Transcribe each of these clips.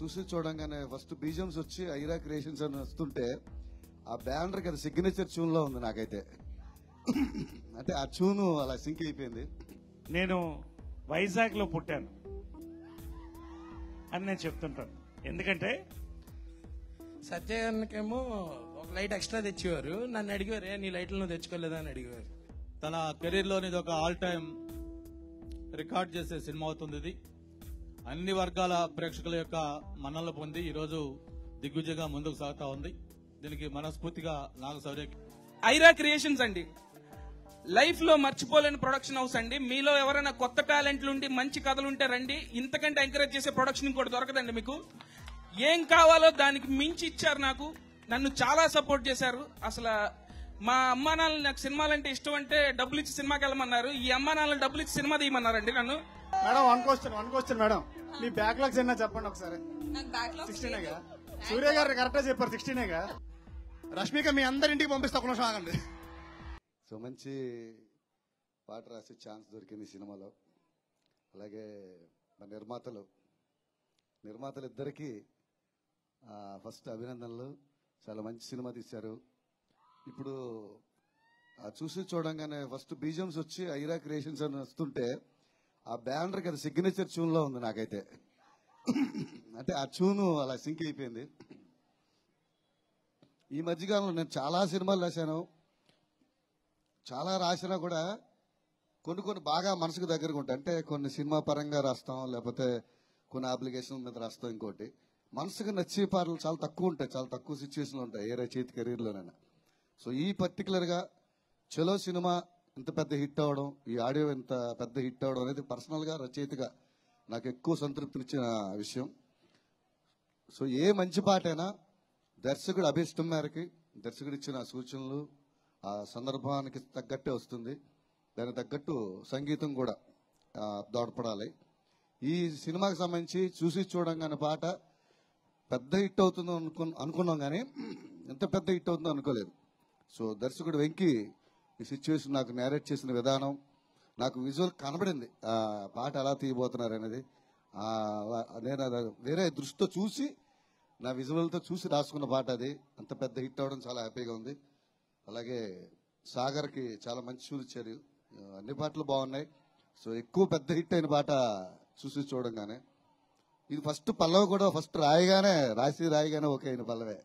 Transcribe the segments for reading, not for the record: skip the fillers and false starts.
చూసి చూడంగానే first BGMs వచ్చి ఐరా క్రియేషన్స్ అని వస్తుంటే ఆ బ్యానర్కి అది సిగ్నేచర్ ట్యూన్ లో ఉంది నాకైతే. అంటే ఆ ట్యూన్ అలా సింక్ అయిపోయింది. నేను వైజాగ్ లో పుట్టాను అని నేను చెప్తుంటాను. ఎందుకంటే సత్యకేమో ఒక లైట్ ఎక్స్ట్రా తెచ్చేవారు, నన్ను అడిగారు నీ లైట్లు నువ్వు తెచ్చుకోలేదా అని అడిగారు. తన కెరీర్ లోని ఇది ఒక ఆల్ టైమ్ రికార్డ్ చేసే సినిమా అవుతుంది. ఇది అన్ని వర్గాల ప్రేక్షకుల యొక్క మన్ననలు పొంది ఈరోజు దిగ్విజయంగా ముందుకు సాగుతా ఉంది. దీనికి మనస్ఫూర్తిగా నాగశౌర్య ఐరా క్రియేషన్స్ అండి లైఫ్ లో మర్చిపోలేని ప్రొడక్షన్ హౌస్ అండి. మీలో ఎవరైనా కొత్త టాలెంట్లు ఉండి మంచి కథలు ఉంటే రండి. ఇంతకంటే ఎంకరేజ్ చేసే ప్రొడక్షన్ ఇంకోటి దొరకదండి మీకు. ఏం కావాలో దానికి మించి ఇచ్చారు నాకు. నన్ను చాలా సపోర్ట్ చేశారు. అసలు మా అమ్మా నాన్న నాకు సినిమాలంటే ఇష్టం అంటే డబ్బులు ఇచ్చి సినిమాకి వెళ్ళమన్నారు. ఈ అమ్మా నాన్న డబ్బులు ఇచ్చి సినిమా తీయమన్నారండి నన్ను. మేడం వన్ క్వశ్చన్ మేడం, మీ బ్యాక్లాగ్స్ ఎన్నా చెప్పండి ఒకసారి. 16 సూర్య గారు కరెక్ట్గా చెప్పారు, 16 రష్మిక మీ అందరింటికి పంపిస్తే ఒక నిమిషం ఆగండి. సో మంచి పాట రాసే ఛాన్స్ దొరికింది సినిమాలో. అలాగే మా నిర్మాతలు ఇద్దరికి ఫస్ట్ అభినందనలు. చాలా మంచి సినిమా తీశారు. ఇప్పుడు చూసి చూడంగానే ఫస్ట్ బీజిఎమ్స్ వచ్చి ఐరా క్రియేషన్స్ అని వస్తుంటే ఆ బ్యానర్కి అది సిగ్నేచర్ ట్యూన్ లో ఉంది నాకైతే. అంటే ఆ ట్యూన్ అలా సింక్ అయిపోయింది. ఈ మధ్యకాలంలో నేను చాలా సినిమాలు రాశాను. చాలా రాసినా కూడా కొన్ని బాగా మనసుకు దగ్గరగా ఉంటాయి. అంటే కొన్ని సినిమా పరంగా రాస్తాం, లేకపోతే కొన్ని అప్లికేషన్ మీద రాస్తాం. ఇంకోటి మనసుకు నచ్చే పాటలు చాలా తక్కువ ఉంటాయి, చాలా తక్కువ సిచ్యువేషన్లు ఉంటాయి ఏ రచయిత కెరీర్లోనైనా. సో ఈ పర్టికులర్గా చలో సినిమా ఇంత పెద్ద హిట్ అవ్వడం, ఈ ఆడియో ఇంత పెద్ద హిట్ అవ్వడం అనేది పర్సనల్గా రచయితగా నాకు ఎక్కువ సంతృప్తినిచ్చిన విషయం. సో ఏ మంచి పాటైనా దర్శకుడు అభిష్టం మేరకి దర్శకుడు ఇచ్చిన సూచనలు ఆ సందర్భానికి తగ్గట్టే వస్తుంది. దానికి తగ్గట్టు సంగీతం కూడా దోడ్పడాలి. ఈ సినిమాకి సంబంధించి చూసి చూడంగానే పాట పెద్ద హిట్ అవుతుందో అనుకున్నాం, కానీ ఎంత పెద్ద హిట్ అవుతుందో అనుకోలేదు. సో దర్శకుడు వెంకీ ఈ సిచ్యువేషన్ నాకు నేరేట్ చేసిన విధానం, నాకు విజువల్ కనబడింది ఆ పాట ఎలా తీయబోతున్నారు అనేది. నేను వేరే దృష్టితో చూసి నా విజువల్తో చూసి రాసుకున్న పాట అది. అంత పెద్ద హిట్ అవ్వడం చాలా హ్యాపీగా ఉంది. అలాగే సాగర్కి చాలా మంచి షూలు ఇచ్చారు. అన్ని పాటలు బాగున్నాయి. సో ఎక్కువ పెద్ద హిట్ అయిన పాట చూసి చూడంగానే. ఇది ఫస్ట్ పల్లవి కూడా ఫస్ట్ రాయగానే ఓకే అయిన పల్లవే.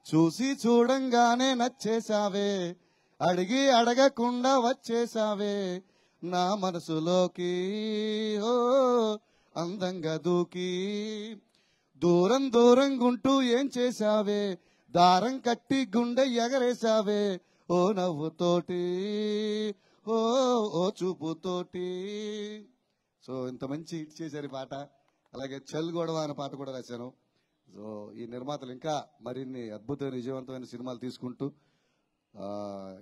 చూసి చూడంగానే నచ్చేసావే, అడిగి అడగకుండా వచ్చేసావే, నా మనసులోకి ఓ అందంగా దూకి, దూరం గుంటూ ఏం చేసావే, దారం కట్టి గుండె ఎగరేసావే, ఓ నవ్వుతోటి ఓ చూపుతోటి. సో ఇంత మంచి హిట్ చేశారు ఈ పాట. అలాగే చల్ గొడవ అనే పాట కూడా రాశాను. సో ఈ నిర్మాతలు ఇంకా మరిన్ని అద్భుతమైన విజయవంతమైన సినిమాలు తీసుకుంటూ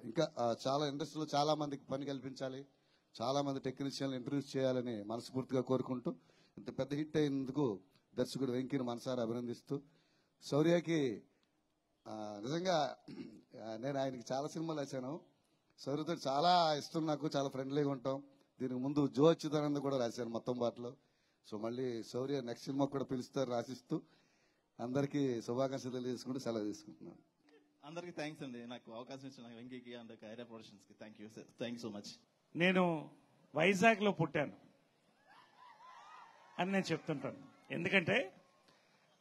ఇంకా చాలా ఇండస్ట్రీలో చాలా మందికి పని కల్పించాలి, చాలా మంది టెక్నీషియన్లు ఇంట్రడ్యూస్ చేయాలని మనస్ఫూర్తిగా కోరుకుంటూ ఇంత పెద్ద హిట్ అయినందుకు దర్శకుడు వెంకీని మనసారా అభినందిస్తూ, శౌర్యకి నిజంగా నేను ఆయనకి చాలా సినిమాలు రాశాను. శౌర్యతో చాలా ఇష్టం నాకు, చాలా ఫ్రెండ్లీగా ఉంటాం. దీనికి ముందు జో అచ్యుతానంద కూడా రాశాను మొత్తం పాటలో. సో మళ్ళీ శౌర్య నెక్స్ట్ సినిమా కూడా పిలుస్తారు రాసిస్తూ అందరికీ శుభాకాంక్షలు తెలియజేసుకుంటూ సెలవు తీసుకుంటున్నాను. అందరికీ థ్యాంక్స్ అండి, నాకు అవకాశం ఇచ్చిన వెంకీకి అండ్ ఐరా ప్రొడక్షన్స్ కి థ్యాంక్ యూ సో మచ్. నేను వైజాగ్ లో పుట్టాను అని నేను చెప్తుంటాను. ఎందుకంటే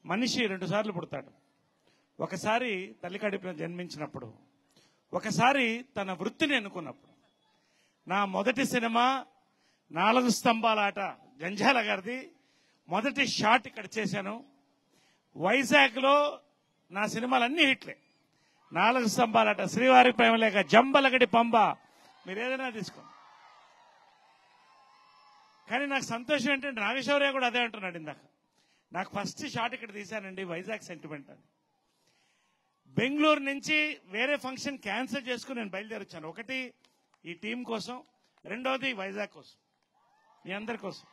మనిషి 2 సార్లు పుడతాడు. ఒకసారి తల్లి కడుపున జన్మించినప్పుడు, ఒకసారి తన వృత్తిని ఎన్నుకున్నప్పుడు. నా మొదటి సినిమా 4 స్తంభాల ఆట జంజాల గారిది. మొదటి షాట్ ఇక్కడ చేశాను. వైజాగ్ లో నా సినిమాలన్నీ హిట్లే. 4 స్తంభాల ఆట, శ్రీవారి ప్రేమలేఖ, జంబలగడి పంబ, మీరు ఏదైనా తీసుకోండి. కానీ నాకు సంతోషం ఏంటంటే నాగశౌర్య కూడా అదే అంటున్నాడు ఇందాక. నాకు ఫస్ట్ షాట్ ఇక్కడ తీశానండి, వైజాగ్ సెంటిమెంట్ అని. బెంగళూరు నుంచి వేరే ఫంక్షన్ క్యాన్సిల్ చేసుకుని నేను బయలుదేరొచ్చాను. ఒకటి ఈ టీం కోసం, రెండోది వైజాగ్ కోసం, మీ అందరి కోసం.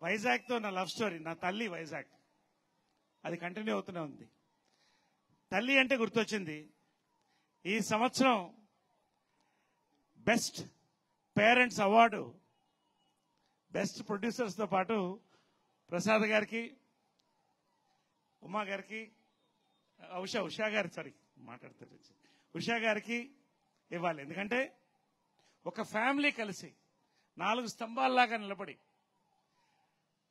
వైజాగ్తో నా లవ్ స్టోరీ. నా తల్లి వైజాగ్, అది కంటిన్యూ అవుతూనే ఉంది. తల్లి అంటే గుర్తొచ్చింది, ఈ సంవత్సరం బెస్ట్ పేరెంట్స్ అవార్డు బెస్ట్ ప్రొడ్యూసర్స్తో పాటు ప్రసాద్ గారికి, ఉమా గారికి, ఉషా గారు, సారీ మాట్లాడుతారు, ఉషా గారికి ఇవ్వాలి. ఎందుకంటే ఒక ఫ్యామిలీ కలిసి 4 స్తంభాల్లాగా నిలబడి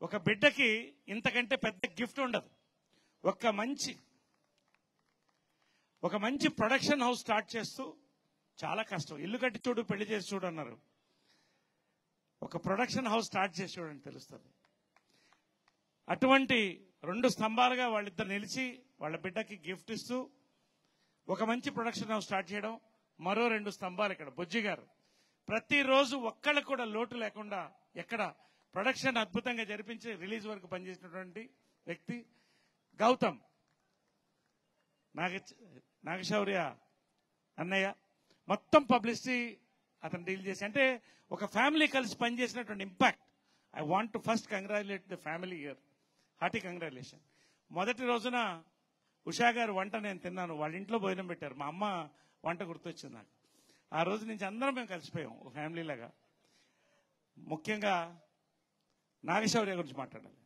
ఒక బిడ్డకి ఇంతకంటే పెద్ద గిఫ్ట్ ఉండదు. ఒక మంచి ప్రొడక్షన్ హౌస్ స్టార్ట్ చేస్తూ చాలా కష్టం. ఇల్లు కట్టి చూడు, పెళ్లి చేసి చూడు అన్నారు. ఒక ప్రొడక్షన్ హౌస్ స్టార్ట్ చేసి చూడండి, తెలుస్తుంది. అటువంటి 2 స్తంభాలుగా వాళ్ళిద్దరు నిలిచి వాళ్ళ బిడ్డకి గిఫ్ట్ ఇస్తూ ఒక మంచి ప్రొడక్షన్ హౌస్ స్టార్ట్ చేయడం. మరో 2 స్తంభాలు ఇక్కడ బుజ్జి గారు ప్రతిరోజు ఒక్కళ్ళకు కూడా లోటు లేకుండా ఎక్కడ ప్రొడక్షన్ అద్భుతంగా జరిపించి రిలీజ్ వరకు పనిచేసినటువంటి వ్యక్తి. గౌతమ్ నాగశౌర్య అన్నయ్య మొత్తం పబ్లిసిటీ అతను డీల్ చేసి, అంటే ఒక ఫ్యామిలీ కలిసి పనిచేసినటువంటి impact. I want to first congratulate the family year. Hearty congratulation. మొదటి రోజున ఉషా గారు వంట నేను తిన్నాను, వాళ్ళ ఇంట్లో భోజనం పెట్టారు. మా అమ్మ వంట గుర్తొచ్చింది నాకు. ఆ రోజు నుంచి అందరం మేము కలిసిపోయాం ఒక ఫ్యామిలీ లాగా. ముఖ్యంగా నాగశౌర్య గురించి మాట్లాడాలి.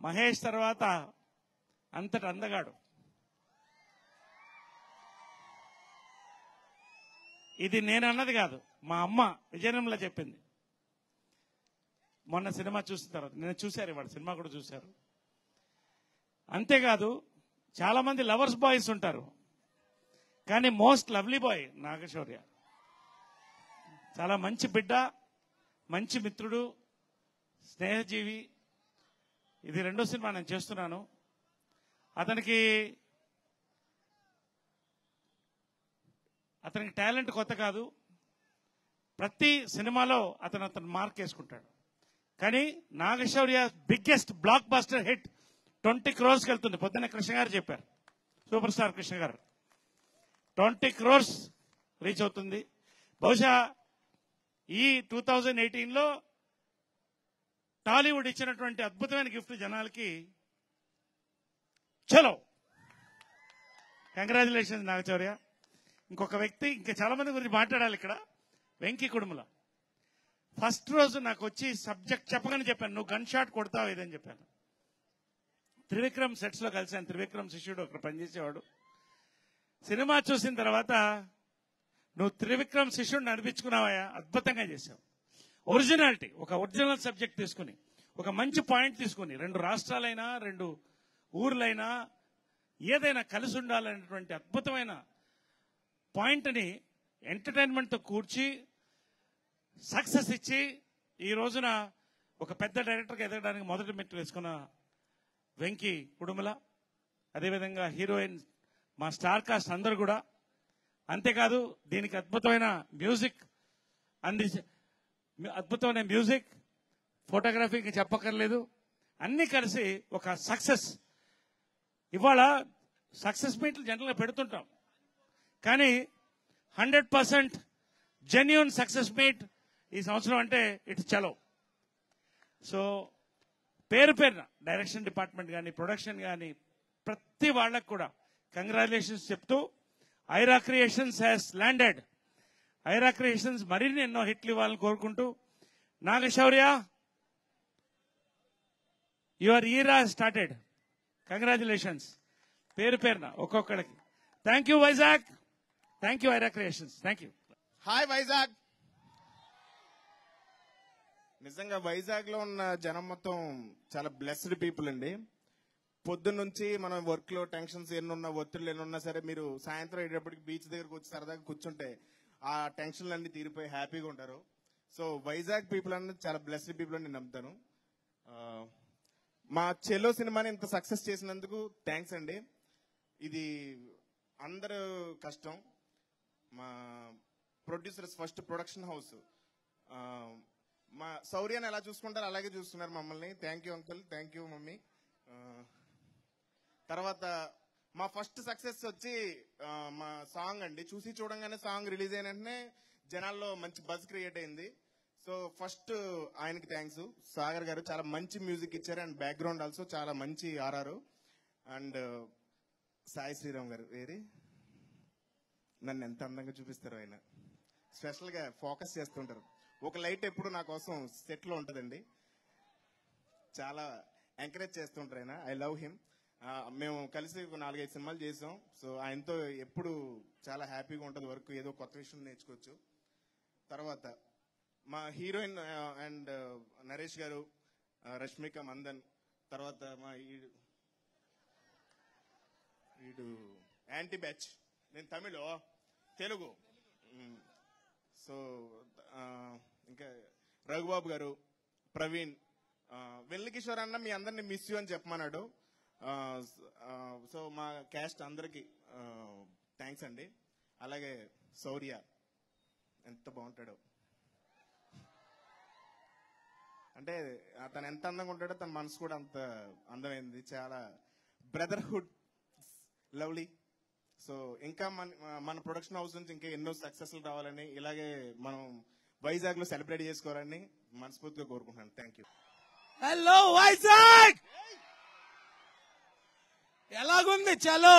మహేష్ తర్వాత అంతటి అందగాడు. ఇది నేను అన్నది కాదు, మా అమ్మ విజయనంలో చెప్పింది. మొన్న సినిమా చూసిన తర్వాత నేను చూశారు, ఇవాడు సినిమా కూడా చూశారు. అంతేకాదు చాలా మంది లవర్స్ బాయ్స్ ఉంటారు, కానీ మోస్ట్ లవ్లీ బాయ్ నాగశౌర్య. చాలా మంచి బిడ్డ, మంచి మిత్రుడు, స్నేహజీవి. ఇది 2వ సినిమా నేను చేస్తున్నాను. అతనికి టాలెంట్ కొత్త కాదు. ప్రతి సినిమాలో అతను మార్క్ వేసుకుంటాడు. కానీ Naga Shaurya biggest blockbuster hit 20 crores వెళ్తుంది. పొద్దున్న కృష్ణ గారు చెప్పారు, సూపర్ స్టార్ కృష్ణ గారు. 20 crores రీచ్ అవుతుంది. బహుశా ఈ 2018లో టాలీవుడ్ ఇచ్చినటువంటి అద్భుతమైన గిఫ్ట్ జనాలకి. చలో, కంగ్రాచులేషన్స్ నాగశౌర్య. ఇంకొక వ్యక్తి, ఇంకా చాలా మంది గురించి మాట్లాడాలి ఇక్కడ. వెంకీ కుడుముల ఫస్ట్ రోజు నాకు వచ్చి సబ్జెక్ట్ చెప్పగానే చెప్పాను, నువ్వు గన్ షాట్ కొడతావు ఇదని చెప్పాను. త్రివిక్రమ్ సెట్స్ లో కలిసాను. త్రివిక్రమ్ శిష్యుడు అక్కడ పనిచేసేవాడు. సినిమా చూసిన తర్వాత నువ్వు త్రివిక్రమ్ శిష్యుడిని అనిపించుకున్నావా, అద్భుతంగా చేశావు. ఒరిజినాలిటీ, ఒక ఒరిజినల్ సబ్జెక్ట్ తీసుకుని, ఒక మంచి పాయింట్ తీసుకుని, 2 రాష్ట్రాలైనా 2 ఊర్లైనా ఏదైనా కలిసి ఉండాలనేటువంటి అద్భుతమైన పాయింట్ని ఎంటర్టైన్మెంట్తో కూర్చి సక్సెస్ ఇచ్చి ఈ రోజున ఒక పెద్ద డైరెక్టర్గా ఎదగడానికి మొదటి మెట్టు వేసుకున్న వెంకీ కుడుముల. అదేవిధంగా హీరోయిన్, మా స్టార్ కాస్ట్ అందరూ కూడా. అంతేకాదు దీనికి అద్భుతమైన మ్యూజిక్ అద్భుతమైన మ్యూజిక్, ఫోటోగ్రఫీకి చెప్పక్కర్లేదు. అన్నీ కలిసి ఒక సక్సెస్. ఇవాళ సక్సెస్ మీట్లు జనరల్గా పెడుతుంటాం, కానీ 100% జెన్యూన్ సక్సెస్ మీట్ ఈ సంవత్సరం అంటే ఇట్స్ చలో. సో పేరున డైరెక్షన్ డిపార్ట్మెంట్ కానీ, ప్రొడక్షన్ కానీ, ప్రతి వాళ్ళకు కూడా కంగ్రాచులేషన్స్ చెప్తూ, Ira creations has landed. Ira creations మరిన్ని ఎన్నో హిట్లు ఇవ్వాలని కోరుకుంటూ, Naga Shaurya your era started. Congratulations పేరున ఒక్కొక్కడికి. Thank you Vizag, thank you Ira creations, thank you. Hi Vizag. నిజంగా వైజాగ్ లో ఉన్న జనం మొత్తం చాలా బ్లెస్డ్ పీపుల్ అండి. పొద్దున్న నుంచి మనం వర్క్ లో టెన్షన్స్ ఎన్నున్నా, ఒత్తిళ్ళు ఎన్నున్నా సరే, మీరు సాయంత్రం అయ్యేటప్పటికి బీచ్ దగ్గరకు వచ్చి సరదాగా కూర్చుంటే ఆ టెన్షన్లు అన్ని తీరిపోయి హ్యాపీగా ఉంటారు. సో వైజాగ్ పీపుల్ అన్నది చాలా బ్లెస్డ్ పీపుల్ అని నేను నమ్ముతాను. మా చెల్లో సినిమాని ఇంత సక్సెస్ చేసినందుకు థ్యాంక్స్ అండి. ఇది అందరూ కష్టం. మా ప్రొడ్యూసర్స్, ఫస్ట్ ప్రొడక్షన్ హౌస్, మా శౌర్యాన్ని ఎలా చూసుకుంటారు అలాగే చూస్తున్నారు మమ్మల్ని. Thank you uncle, thank you mummy. తర్వాత మా ఫస్ట్ సక్సెస్ వచ్చి మా సాంగ్ అండి. చూసి చూడంగానే సాంగ్ రిలీజ్ అయిన వెంటనే జనాల్లో మంచి బజ్ క్రియేట్ అయింది. సో ఫస్ట్ ఆయనకి థ్యాంక్స్. సాగర్ గారు చాలా మంచి మ్యూజిక్ ఇచ్చారు, అండ్ బ్యాక్గ్రౌండ్ ఆల్సో చాలా మంచి ఆర్ఆర్. అండ్ సాయి శ్రీరామ్ గారు నన్ను ఎంత అందంగా చూపిస్తారు. ఆయన స్పెషల్ గా ఫోకస్ చేస్తుంటారు. ఒక లైట్ ఎప్పుడు నా కోసం సెట్ లో ఉంటదండి. చాలా ఎంకరేజ్ చేస్తుంటారు ఆయన. I love him. మేము కలిసి 4-5 సినిమాలు చేసాం. సో ఆయనతో ఎప్పుడు చాలా హ్యాపీగా ఉంటుంది వర్క్, ఏదో కొత్త విషయం నేర్చుకోవచ్చు. తర్వాత మా హీరోయిన్ అండ్ నరేష్ గారు, రష్మిక మందన్, తర్వాత మా వీడు యాంటీ బ్యాచ్, నేను తెలుగు. సో ఇంకా రఘుబాబు గారు, ప్రవీణ్, వెల్లికిషోర్ అన్న మీ అందరినీ మిస్ యూ అని చెప్పమన్నాడు. సో మా క్యాస్ట్ అందరికి థ్యాంక్స్ అండి. అలాగే శౌర్య ఎంత బాగుంటాడో, అంటే తను ఎంత అందంగా ఉంటాడో తన మనసు కూడా అంత అందమైంది. చాలా బ్రదర్హుడ్, లవ్లీ. సో ఇంకా మన ప్రొడక్షన్ హౌస్ నుంచి ఇంకా ఎన్నో సక్సెస్లు రావాలని, ఇలాగే మనం వైజాగ్ లో సెలబ్రేట్ చేసుకోవాలని మనస్ఫూర్తిగా కోరుకుంటున్నాను. Thank you. హలో వైజాగ్, ఎలాగుంది? చలో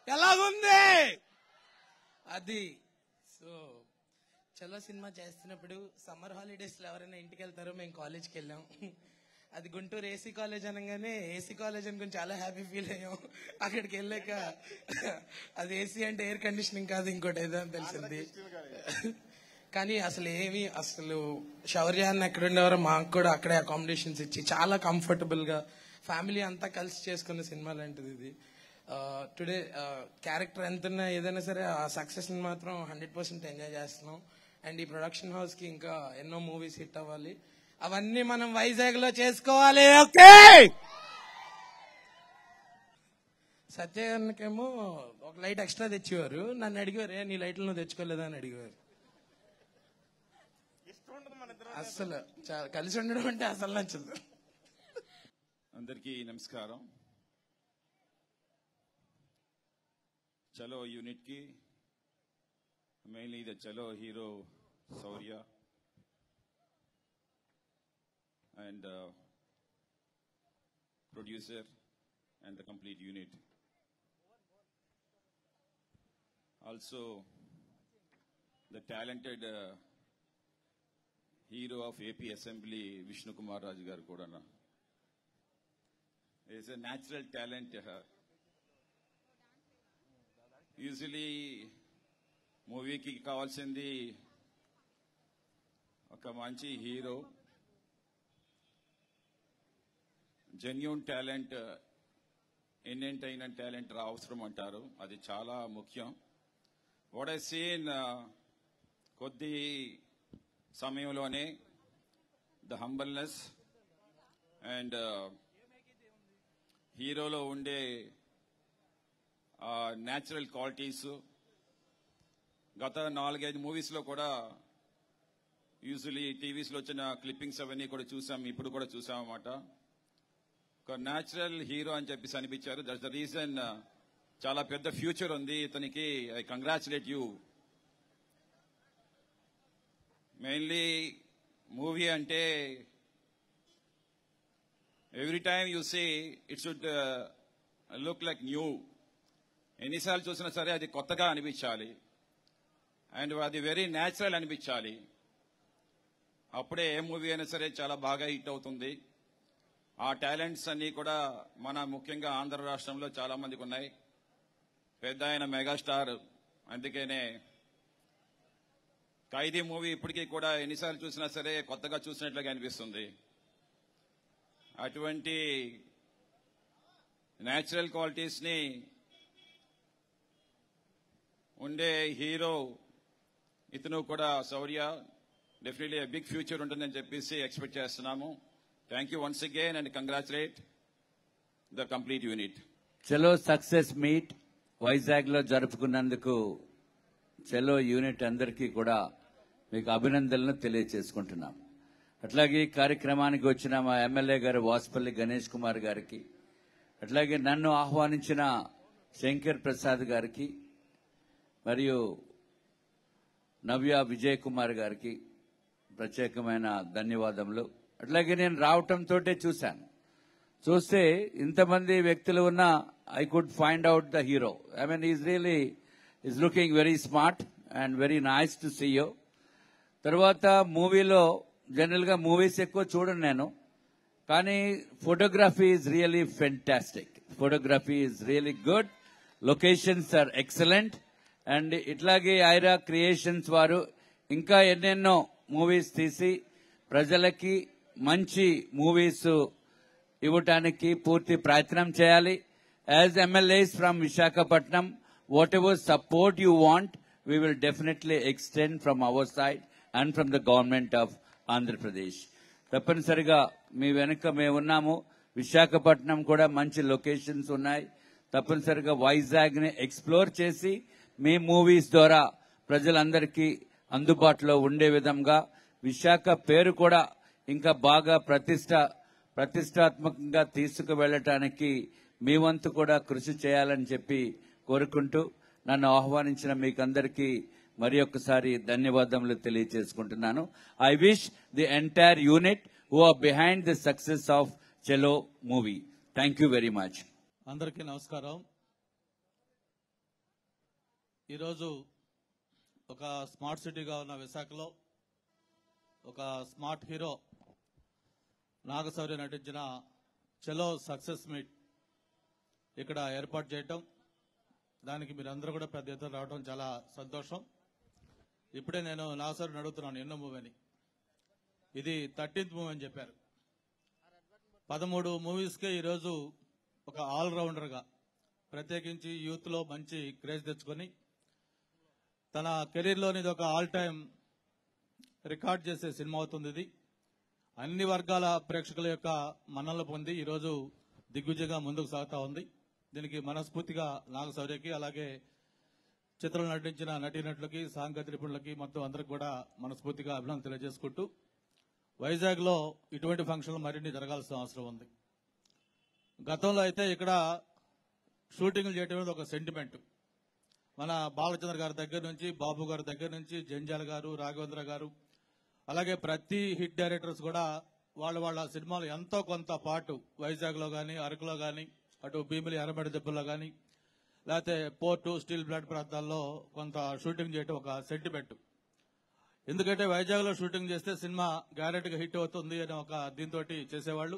ఎలాగుంది అది. సో చలో సినిమా చేస్తున్నప్పుడు సమ్మర్ హాలిడేస్ లో ఎవరైనా ఇంటికి వెళ్తారో, మేము కాలేజ్కి వెళ్ళాం. అది గుంటూరు ఏసీ కాలేజ్ అనగానే ఏసీ కాలేజ్ అనుకుని చాలా హ్యాపీ ఫీల్ అయ్యాం. అక్కడికి వెళ్ళాక అది ఏసీ అంటే ఎయిర్ కండిషనింగ్ కాదు, ఇంకోటి ఏదో అని తెలిసింది. కానీ అసలు శౌర్య అన్న ఎక్కడ ఉండేవారో మాకు కూడా అక్కడే అకామిడేషన్స్ ఇచ్చి చాలా కంఫర్టబుల్ గా ఫ్యామిలీ అంతా కలిసి చేసుకున్న సినిమా లాంటిది ఇది. టుడే క్యారెక్టర్ ఎంతున్నా ఏదైనా సరే ఆ సక్సెస్ ని మాత్రం 100% ఎంజాయ్ చేస్తున్నాం. అండ్ ఈ ప్రొడక్షన్ హౌస్ కి ఇంకా ఎన్నో మూవీస్ హిట్ అవ్వాలి, అవన్నీ మనం వైజాగ్ లో చేసుకోవాలి. ఓకే, సత్యకేమో ఒక లైట్ ఎక్స్ట్రా తెచ్చేవారు. నన్ను అడిగారు, నీ లైట్లు నువ్వు తెచ్చుకోలేదా అని అడిగారు. అసలు కలిసి ఉండడం అంటే అసలు నచ్చదు. అందరికీ నమస్కారం. చలో యూనిట్ కి మెయిన్లీ ద చలో hero Shaurya and producer and the complete unit. Also the talented hero of AP Assembly Vishnu Kumar Raju garu kodana is a natural talent. Usually movie ki kavalsindi oka manchi hero, genuine talent, innate అయిన talent అవసరం అంటారు. అది చాలా ముఖ్యం. What I seen కొద్ది సమయంలోనే the humbleness and హీరోలో ఉండే natural qualities గత 4-5 మూవీస్లో కూడా యూజువలీ టీవీస్లో వచ్చిన క్లిప్పింగ్స్ అవన్నీ కూడా చూసాం, ఇప్పుడు కూడా చూసాం అన్నమాట. ఒక న్యాచురల్ హీరో అని చెప్పేసి అనిపించారు. దట్స్ ద రీజన్ చాలా పెద్ద ఫ్యూచర్ ఉంది ఇతనికి. I congratulate you. Mainly movie అంటే every time you see it should look like new. ఎన్నిసార్లు చూసినా సరే అది కొత్తగా అనిపించాలి అండ్ అది వెరీ న్యాచురల్ అనిపించాలి. అప్పుడే ఏ మూవీ అయినా సరే చాలా బాగా హిట్ అవుతుంది. ఆ టాలెంట్స్ అన్ని కూడా మన ముఖ్యంగా ఆంధ్ర రాష్ట్రంలో చాలా మందికి ఉన్నాయి. పెద్ద ఆయన మెగాస్టార్, అందుకనే ఖైదీ మూవీ ఇప్పటికీ కూడా ఎన్నిసార్లు చూసినా సరే కొత్తగా చూసినట్లుగా అనిపిస్తుంది. అటువంటి న్యాచురల్ క్వాలిటీస్ ని ఉండే హీరో ఇతను కూడా శౌర్య. డెఫినెట్లీ బిగ్ ఫ్యూచర్ ఉంటుందని చెప్పేసి ఎక్స్పెక్ట్ చేస్తున్నాము. Thank you once again and congratulate the complete unit. చలో సక్సెస్ మీట్ వైజాగ్ లో జరుపుకున్నందుకు చలో యూనిట్ అందరికీ కూడా మీకు అభినందనలు తెలియజేసుకుంటున్నాం. అట్లాగే కార్యక్రమానికి వచ్చిన మా ఎమ్మెల్యే గారు వాసుపల్లి గణేష్ కుమార్ గారికి, అట్లాగే నన్ను ఆహ్వానించిన శంకర్ ప్రసాద్ గారికి మరియు నవ్య విజయ్ కుమార్ గారికి ప్రత్యేకమైన ధన్యవాదములు. అట్లాగే నేను రావటంతో చూస్తే ఇంతమంది వ్యక్తులు ఉన్న I could find out the hero. I mean is really is looking very smart and very nice to see you. తర్వాత మూవీలో జనరల్ గా మూవీస్ ఎక్కువ చూడను నేను, కానీ photography is really fantastic. Photography is really good. Locations are excellent. And ఇట్లాగే Aira creations వారు ఇంకా ఎన్నెన్నో మూవీస్ తీసి ప్రజలకి మంచి మూవీస్ ఇవ్వటానికి పూర్తి ప్రయత్నం చేయాలి. As MLAs from Visakhapatnam, what ever support you want, we will definitely extend from our side and from the government of Andhra Pradesh. తప్పనిసరిగా మీ వెనుక మేము ఉన్నాము. విశాఖపట్నం కూడా మంచి లొకేషన్స్ ఉన్నాయి. తప్పనిసరిగా వైజాగ్ ని ఎక్స్ప్లోర్ చేసి మీ మూవీస్ ద్వారా ప్రజలందరికీ అందుబాటులో ఉండే విధంగా విశాఖ పేరు కూడా ఇంకా బాగా ప్రతిష్టాత్మకంగా తీసుకువెళ్ళటానికి మీ వంతు కూడా కృషి చేయాలని చెప్పి కోరుకుంటూ నన్ను ఆహ్వానించిన మీకందరికీ మరి ఒక్కసారి ధన్యవాదములు తెలియజేసుకుంటున్నాను. I wish the entire unit who are behind the success of Chalo movie. Thank you very much. అందరికీ నమస్కారం. ఈరోజు ఒక స్మార్ట్ సిటీగా ఉన్న విశాఖలో ఒక స్మార్ట్ హీరో నాగశౌర్య నటించిన చలో సక్సెస్ మీట్ ఇక్కడ ఏర్పాటు చేయటం, దానికి మీరందరూ కూడా పెద్ద ఎత్తున రావడం చాలా సంతోషం. ఇప్పుడే నేను నాగశౌర్యని అడుగుతున్నాను ఎన్నో మూవీ అని. ఇది 13th మూవీ అని చెప్పారు. 13 మూవీస్కే ఈరోజు ఒక ఆల్రౌండర్గా ప్రత్యేకించి యూత్లో మంచి క్రేజ్ తెచ్చుకొని తన కెరీర్లోని ఇది ఒక ఆల్ టైమ్ రికార్డ్ చేసే సినిమా అవుతుంది. ఇది అన్ని వర్గాల ప్రేక్షకుల యొక్క మన్ననలు పొంది ఈరోజు దిగ్విజయంగా ముందుకు సాగుతా ఉంది. దీనికి మనస్ఫూర్తిగా నాగశౌర్యకి, అలాగే చిత్రంలో నటించిన నటీనటులకి, సాంకేతిక నిపుణులకి, మొత్తం అందరికి కూడా మనస్ఫూర్తిగా అభినందనలు తెలియజేసుకుంటూ, వైజాగ్ లో ఇటువంటి ఫంక్షన్లు మరిన్ని జరగాల్సిన అవసరం ఉంది. గతంలో అయితే ఇక్కడ షూటింగ్లు చేయడం అనేది ఒక సెంటిమెంట్. మన బాలచంద్ర గారి దగ్గర నుంచి, బాబు గారి దగ్గర నుంచి, జంజాల గారు, రాఘవేంద్ర గారు, అలాగే ప్రతి హిట్ డైరెక్టర్స్ కూడా వాళ్ళ సినిమాలు ఎంతో కొంత పాటు వైజాగ్ లో గానీ, అరకులో గానీ, అటు భీమిలి ఎర్రబడి దెబ్బల్లో గానీ, లేకపోతే పోర్టు, స్టీల్ ప్లాంట్ ప్రాంతాల్లో కొంత షూటింగ్ చేయడం ఒక సెంటిమెంట్. ఎందుకంటే వైజాగ్ లో షూటింగ్ చేస్తే సినిమా గ్యారెంటీగా హిట్ అవుతుంది అని ఒక దీంతో చేసేవాళ్లు.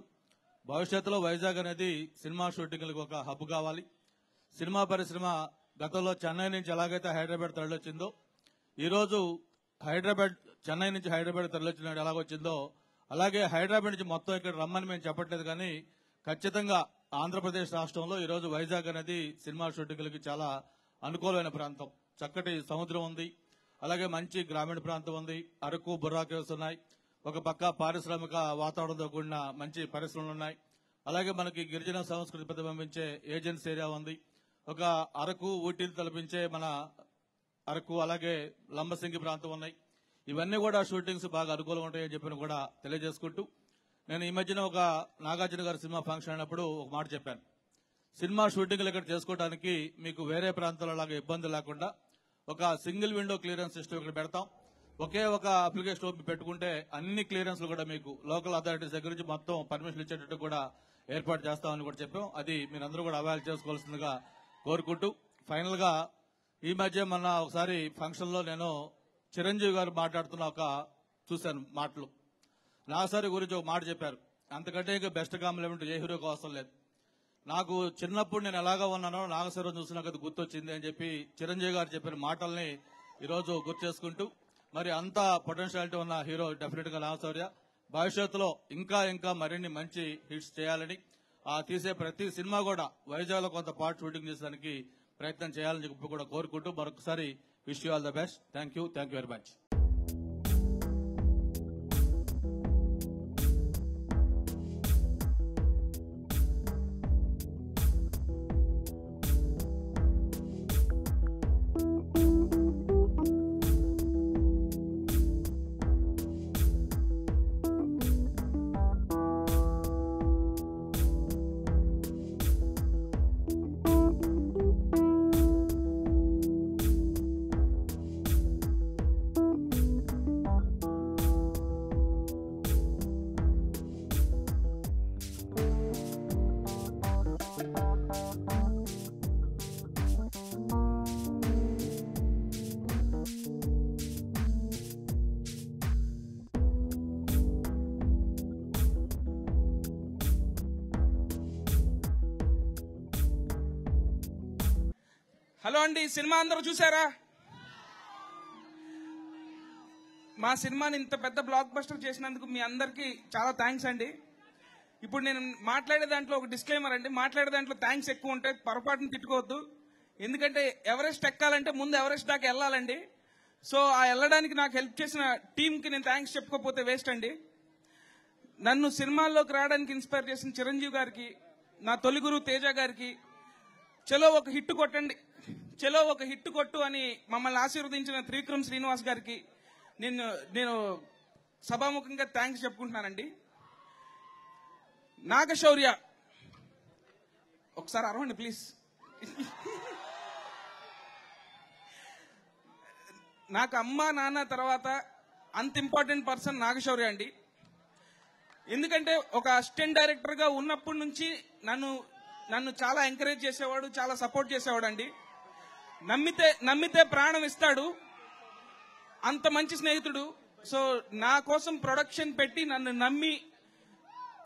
భవిష్యత్తులో వైజాగ్ అనేది సినిమా షూటింగ్లకు ఒక హబ్ కావాలి. సినిమా పరిశ్రమ గతంలో చెన్నై నుంచి ఎలాగైతే హైదరాబాద్ తరలివచ్చిందో, ఈరోజు చెన్నై నుంచి హైదరాబాద్ తరలివచ్చిన ఎలాగొచ్చిందో, అలాగే హైదరాబాద్ నుంచి మొత్తం ఇక్కడ రమ్మని మేము చెప్పట్లేదు, కానీ ఖచ్చితంగా ఆంధ్రప్రదేశ్ రాష్ట్రంలో ఈరోజు వైజాగ్ అనేది సినిమా షూటింగ్లకి చాలా అనుకూలమైన ప్రాంతం. చక్కటి సముద్రం ఉంది, అలాగే మంచి గ్రామీణ ప్రాంతం ఉంది, అరకు, బుర్రా కేవ్స్ ఉన్నాయి, ఒక పక్క పారిశ్రామిక వాతావరణంతో కూడిన మంచి పరిశ్రమలు ఉన్నాయి, అలాగే మనకి గిరిజన సంస్కృతి ప్రతిబింబించే ఏజెన్సీ ఏరియా ఉంది, ఒక అరకు, ఊటీని తలపించే మన అరకు, అలాగే లంబసింగి ప్రాంతం ఉన్నాయి. ఇవన్నీ కూడా షూటింగ్స్ బాగా అనుకూలంగా ఉంటాయని చెప్పి కూడా తెలియజేసుకుంటూ, నేను ఈ మధ్యన ఒక నాగార్జున గారి సినిమా ఫంక్షన్ అయినప్పుడు ఒక మాట చెప్పాను. సినిమా షూటింగ్లు ఇక్కడ చేసుకోవడానికి మీకు వేరే ప్రాంతాల లాగా ఇబ్బంది లేకుండా ఒక సింగిల్ విండో క్లియరెన్స్ సిస్టమ్ ఇక్కడ పెడతాం. ఒకే ఒక అప్లికేషన్ ఓపెన్ పెట్టుకుంటే అన్ని క్లియరెన్స్లు కూడా మీకు లోకల్ అథారిటీస్ దగ్గర నుంచి మొత్తం పర్మిషన్ ఇచ్చేటట్టు కూడా ఏర్పాటు చేస్తామని కూడా చెప్పాం. అది మీరందరూ కూడా అవైల్ చేసుకోవాల్సిందిగా కోరుకుంటూ, ఫైనల్ గా ఈ మధ్య మొన్న ఒకసారి ఫంక్షన్ లో నేను చిరంజీవి గారు మాట్లాడుతున్న చూశాను మాటలు. నాగశౌర్య గురించి ఒక మాట చెప్పారు, అంతకంటే ఇంకా బెస్ట్ కాంప్లిమెంట్ ఏ హీరోకి అవసరం లేదు. నాకు చిన్నప్పుడు నేను ఎలాగా ఉన్నానో నాగశౌర్యం చూసినాక అది గుర్తొచ్చింది అని చెప్పి చిరంజీవి గారు చెప్పిన మాటల్ని ఈరోజు గుర్తు చేసుకుంటూ, మరి అంత పొటెన్షియాలిటీ ఉన్న హీరో డెఫినెట్ గా నాగశౌర్య. భవిష్యత్తులో ఇంకా మరిన్ని మంచి హిట్స్ చేయాలని, తీసే ప్రతి సినిమా కూడా వైజాగ్ లో కొంత పార్ట్ షూటింగ్ చేసేదానికి ప్రయత్నం చేయాలని చెప్పి కూడా కోరుకుంటూ, మరొకసారి wish you all the best. Thank you very much. Hello అండి, సినిమా అందరూ చూసారా? మా సినిమాని ఇంత పెద్ద బ్లాక్ బస్టర్ చేసినందుకు మీ అందరికీ చాలా థ్యాంక్స్ అండి. ఇప్పుడు నేను మాట్లాడే దాంట్లో ఒక డిస్క్లైమర్ అండి, మాట్లాడే దాంట్లో థ్యాంక్స్ ఎక్కువ ఉంటాయి, పొరపాటును తిట్టుకోవద్దు. ఎందుకంటే ఎవరెస్ట్ ఎక్కాలంటే ముందు ఎవరెస్ట్ దాకా వెళ్ళాలండి. సో ఆ వెళ్ళడానికి నాకు హెల్ప్ చేసిన టీంకి నేను థ్యాంక్స్ చెప్పుకోకపోతే వేస్ట్ అండి. నన్ను సినిమాల్లోకి రావడానికి ఇన్స్పైర్ చేసిన చిరంజీవి గారికి, నా తొలి గురువు తేజ గారికి, చలో ఒక హిట్ కొట్టండి, చలో ఒక హిట్ కొట్టు అని మమ్మల్ని ఆశీర్వదించిన త్రివిక్రమ్ శ్రీనివాస్ గారికి నేను సభాముఖంగా థ్యాంక్స్ చెప్పుకుంటున్నానండి. నాగశౌర్య ఒకసారి అరవండి ప్లీజ్. నాకు అమ్మ నాన్న తర్వాత అంత ఇంపార్టెంట్ పర్సన్ నాగశౌర్య అండి. ఎందుకంటే ఒక అసిస్టెంట్ డైరెక్టర్ గా ఉన్నప్పటి నుంచి నన్ను చాలా ఎంకరేజ్ చేసేవాడు, చాలా సపోర్ట్ చేసేవాడు అండి. నమ్మితే ప్రాణం ఇస్తాడు, అంత మంచి స్నేహితుడు. సో నా కోసం ప్రొడక్షన్ పెట్టి నన్ను నమ్మి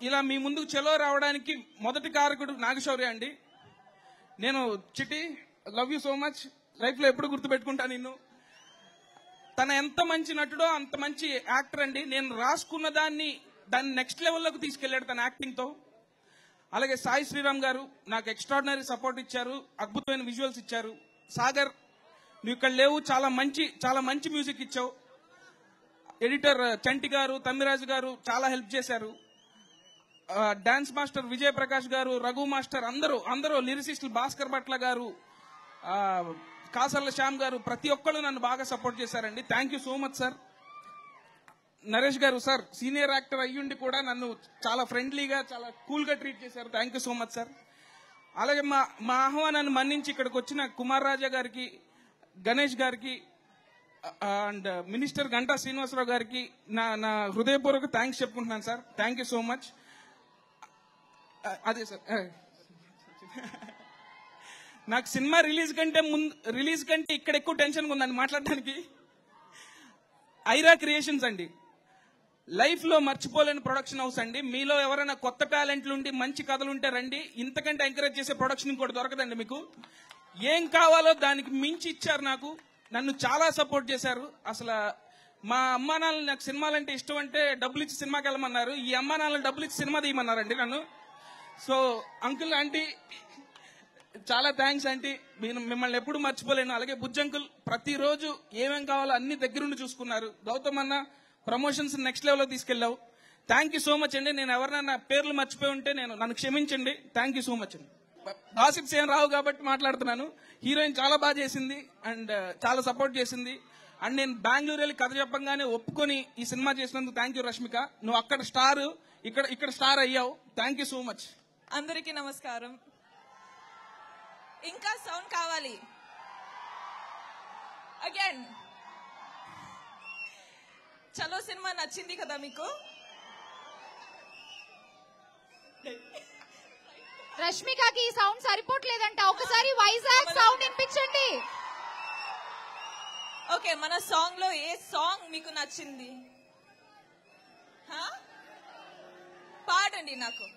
ఇలా మీ ముందుకు చెలో రావడానికి మొదటి కారకుడు నాగశౌర్య అండి. నేను చిట్టి love you so much, life లో ఎప్పుడు గుర్తుపెట్టుకుంటా నిన్ను. తన ఎంత మంచి నటుడో అంత మంచి యాక్టర్ అండి. నేను రాసుకున్న దాన్ని నెక్స్ట్ లెవెల్లోకి తీసుకెళ్లాడు తన యాక్టింగ్ తో. అలాగే సాయి శ్రీరామ్ గారు నాకు ఎక్స్ట్రాడినరీ సపోర్ట్ ఇచ్చారు, అద్భుతమైన విజువల్స్ ఇచ్చారు. సాగర్ నువ్వు ఇక్కడ లేవు, చాలా మంచి మ్యూజిక్ ఇచ్చావు. ఎడిటర్ చంటి గారు, తమ్మిరాజు గారు చాలా హెల్ప్ చేశారు. డాన్స్ మాస్టర్ విజయ్ ప్రకాష్ గారు, రఘు మాస్టర్ అందరూ లిరిసిస్టులు, భాస్కర్ భట్ల గారు, కాసర్ల శ్యామ్ గారు, ప్రతి ఒక్కళ్ళు నన్ను బాగా సపోర్ట్ చేశారండి. Thank you so much sir. Naresh గారు సార్, సీనియర్ యాక్టర్ అయ్యుండి కూడా నన్ను చాలా ఫ్రెండ్లీగా చాలా కూల్ గా ట్రీట్ చేశారు. Thank you so much sir. అలాగే మా ఆహ్వానాన్ని మన్నించి ఇక్కడికి వచ్చిన కుమార్ రాజా గారికి, గణేష్ గారికి అండ్ మినిస్టర్ గంటా శ్రీనివాసరావు గారికి నా హృదయపూర్వక థ్యాంక్స్ చెప్పుకుంటున్నాను sir. Thank you so much. అదే సార్, నాకు సినిమా రిలీజ్ కంటే ఇక్కడ ఎక్కువ టెన్షన్ ఉందండి మాట్లాడడానికి. ఐరా క్రియేషన్స్ అండి, లైఫ్ లో మర్చిపోలేని ప్రొడక్షన్ హౌస్ అండి. మీలో ఎవరైనా కొత్త టాలెంట్లు ఉండి మంచి కథలు ఉంటే రండి, ఇంతకంటే ఎంకరేజ్ చేసే ప్రొడక్షన్ ఇంకోటి దొరకదండి మీకు. ఏం కావాలో దానికి మించి ఇచ్చారు నాకు, నన్ను చాలా సపోర్ట్ చేశారు. అసలు మా అమ్మా నాన్న నాకు సినిమాలంటే ఇష్టం అంటే డబ్బులు ఇచ్చి సినిమాకి వెళ్ళమన్నారు, ఈ అమ్మా నాన్న డబ్బులు ఇచ్చి సినిమా తీయమన్నారండి నన్ను. సో అంకుల్ ఆంటీ చాలా థ్యాంక్స్ ఆంటీ, మిమ్మల్ని ఎప్పుడు మర్చిపోలేను. అలాగే బుజ్జంకుల్ ప్రతిరోజు ఏమేం కావాలో అన్ని దగ్గరుండి చూసుకున్నారు. గౌతమ్ అన్న ప్రమోషన్స్ నెక్స్ట్ లెవెల్లో తీసుకెళ్లావు. థ్యాంక్ యూ సో మచ్ అండి. నేను ఎవరినైనా పేర్లు మర్చిపోయి ఉంటే నన్ను క్షమించండి. థ్యాంక్ యూ సో మచ్ అండి. గాసిప్స్ ఏం రావు కాబట్టి మాట్లాడుతున్నాను. హీరోయిన్ చాలా బాగా చేసింది అండ్ చాలా సపోర్ట్ చేసింది. అండ్ నేను బెంగళూరు వెళ్ళి కథ చెప్పంగానే ఒప్పుకొని ఈ సినిమా చేసినందుకు థ్యాంక్ యూ రష్మిక. నువ్వు అక్కడ స్టార్, ఇక్కడ స్టార్ అయ్యావు. Thank you so much. అందరికీ నమస్కారం. ఇంకా సౌండ్ కావాలి అగైన్. చలో సినిమా నచ్చింది కదా మీకు? రష్మికకి ఈ సౌండ్ సరిపోవట్లేదంట, ఒకసారి వైజాగ్ సౌండ్ వినిపించండి. ఓకే, మన సాంగ్ లో ఏ సాంగ్ మీకు నచ్చింది? పాడండి నాకు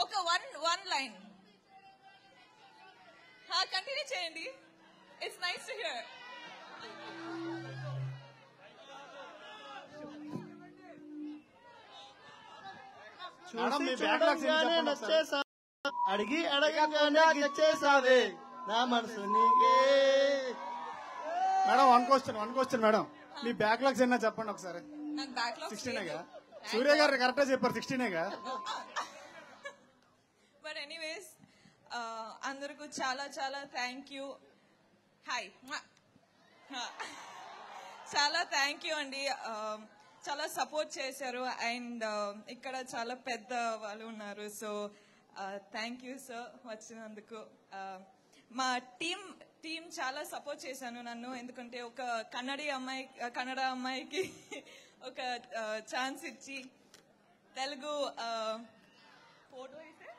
ఒక వన్ లైన్. కంటిన్యూ చేయండి. It's nice to hear. అడిగి అడగగానే ఇచ్చేసావే నా మనసు నీకే. మేడం వన్ క్వశ్చన్ మేడం, మీ బ్యాక్లాగ్స్ ఏనా చెప్పండి ఒకసారి. నాకు బ్యాక్లాగ్ 16 సూర్య గారు కరెక్ట్ చెప్పారు, 16 బట్ ఎనీవేస్ అందరికీ చాలా చాలా థ్యాంక్ యూ. హాయ్, చాలా థ్యాంక్ యూ అండి. చాలా సపోర్ట్ చేశారు అండ్ ఇక్కడ చాలా పెద్ద వాళ్ళు ఉన్నారు. సో థ్యాంక్ యూ సార్ వచ్చినందుకు. మా టీం చాలా సపోర్ట్ చేశాను నన్ను, ఎందుకంటే ఒక కన్నడ అమ్మాయికి ఒక ఛాన్స్ ఇచ్చి తెలుగు ఫోటో అయితే